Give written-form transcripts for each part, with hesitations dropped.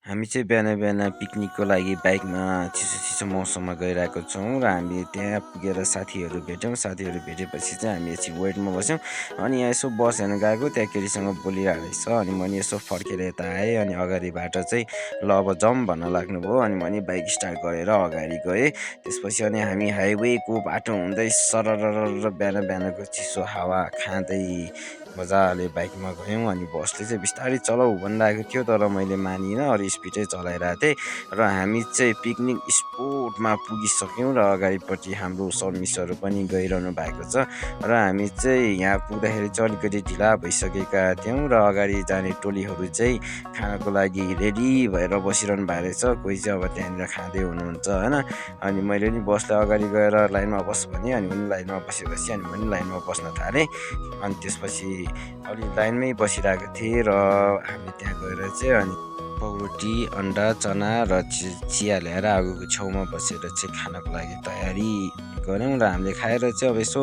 हामी चाहिँ बिहान पिकनिकको लागि बाइकमा चिसो मौसममा गइरहेको छौँ र हामी त्यहाँ पुगेर साथीहरू भेटेपछि चाहिँ हामी एकछिन वेटमा बस्यौँ। अनि यहाँ यसो बस हेर्न गएको, त्यहाँ केटीसँग बोलिरहेको रहेछ। अनि मैले यसो फर्केर यता आएँ, अनि अगाडिबाट चाहिँ ल अब जाउँ भन्न लाग्नुभयो। अनि मैले बाइक स्टार्ट गरेर अगाडि गएँ। त्यसपछि अनि हामी हाइवेको बाटो हुँदै सरररर बिहानको चिसो हावा खाँदै मजाले बाइकमा गयौँ। अनि बसले चाहिँ बिस्तारै चलाऊ भनिरहेको थियो, तर मैले मानिनँ, अरू स्पिडै चलाइरहेको थिएँ। र हामी चाहिँ पिकनिक स्पोटमा पुगिसक्यौँ र अगाडिपट्टि हाम्रो सर्मिसहरू पनि गइरहनु भएको छ। र हामी चाहिँ यहाँ पुग्दाखेरि चाहिँ अलिकति ढिला भइसकेका थियौँ र अगाडि जाने टोलीहरू चाहिँ खानको लागि रेडी भएर बसिरहनु भएको रहेछ। कोही चाहिँ अब त्यहाँनिर खाँदै हुनुहुन्छ होइन। अनि मैले नि बसलाई अगाडि गएर लाइनमा बस भनेँ, अनि पनि लाइनमा बसेपछि अनि पनि लाइनमा बस्न थालेँ। अनि त्यसपछि अलि लाइनमै बसिरहेको थिएँ र हामी त्यहाँ गएर चाहिँ अनि पाउरोटी, अन्डा, चना र चिया ल्याएर आगोको छेउमा बसेर चाहिँ खानको लागि तयारी गऱ्यौँ। र हामीले खाएर चाहिँ अब यसो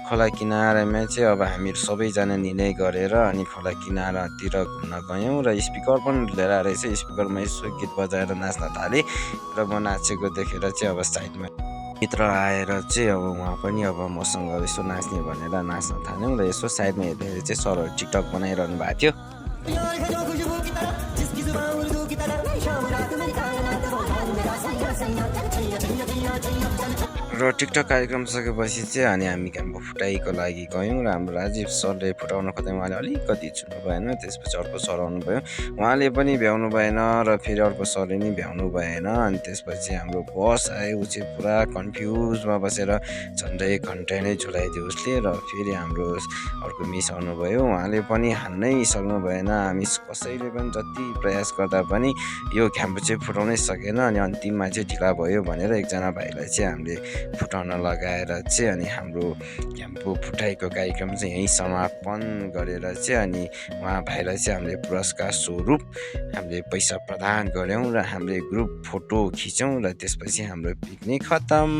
खोला किनारामा चाहिँ अब हामी सबैजना निर्णय गरेर अनि खोला किनारातिर घुम्न गयौँ। र स्पिकर पनि लिएर आएर चाहिँ स्पिकरमा यसो गीत बजाएर नाच्न थालेँ। र म नाचेको देखेर चाहिँ अब साइडमा भित्र आएर चाहिँ अब उहाँ पनि अब मसँग यसो नाच्ने भनेर नाच्न थाल्यौँ। र यसो साइडमा हेर्दाखेरि चाहिँ सरहरू टिकटक बनाइरहनु भएको थियो। र टिकटक कार्यक्रम सकेपछि चाहिँ अनि हामी क्याम्पो फुटाइको लागि गयौँ। र हाम्रो राजीव सरले फुटाउन खोज्दा उहाँले अलिकति छुनु भएन। त्यसपछि अर्को सर आउनुभयो, उहाँले पनि भ्याउनु भएन, र फेरि अर्को सरले नि भ्याउनु भएन। अनि त्यसपछि हाम्रो बस आयो, ऊ चाहिँ पुरा कन्फ्युजमा बसेर झन्डै घन्टा नै झुलाइदियो उसले। र फेरि हाम्रो अर्को मिस आउनुभयो, उहाँले पनि हान्नै सक्नु भएन। हामी कसैले पनि जति प्रयास गर्दा पनि यो क्याम्पो चाहिँ फुटाउनै सकेन। अनि अन्तिममा चाहिँ ढिला भयो भनेर एकजना भाइलाई चाहिँ हामीले फुटाउन लगाएर चाहिँ अनि हाम्रो क्याम्पो फुटाइको कार्यक्रम चाहिँ यहीँ समापन गरेर चाहिँ अनि उहाँ भाइलाई चाहिँ हामीले पुरस्कार स्वरूप हामीले पैसा प्रदान गऱ्यौँ र हामीले ग्रुप फोटो खिच्यौँ। र त्यसपछि हाम्रो पिकनिक खतम।